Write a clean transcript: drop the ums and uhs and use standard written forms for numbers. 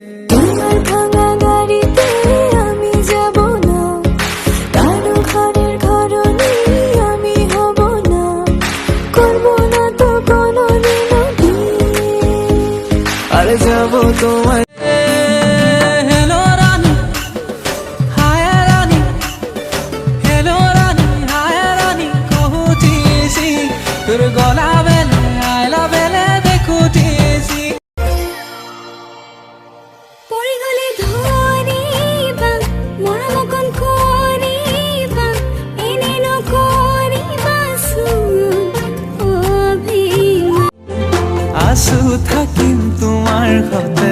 তোমার ভাঙা গাড়িতে আমি যাব না, কারো ঘরের ঘরনি আমি হব না, করব না তো কোনোদিনও বিয়ে। আরে যাব তোমায় हेलो रानी हाय रानी हेलो रानी हाय रानी कहूची तोर गला बेले आइला बेले देखुची পরিগলে ধরিবা মরমকন করিবা এনে নকরিবা অভিমান। आसु থাকিম তোমাৰ ঘতে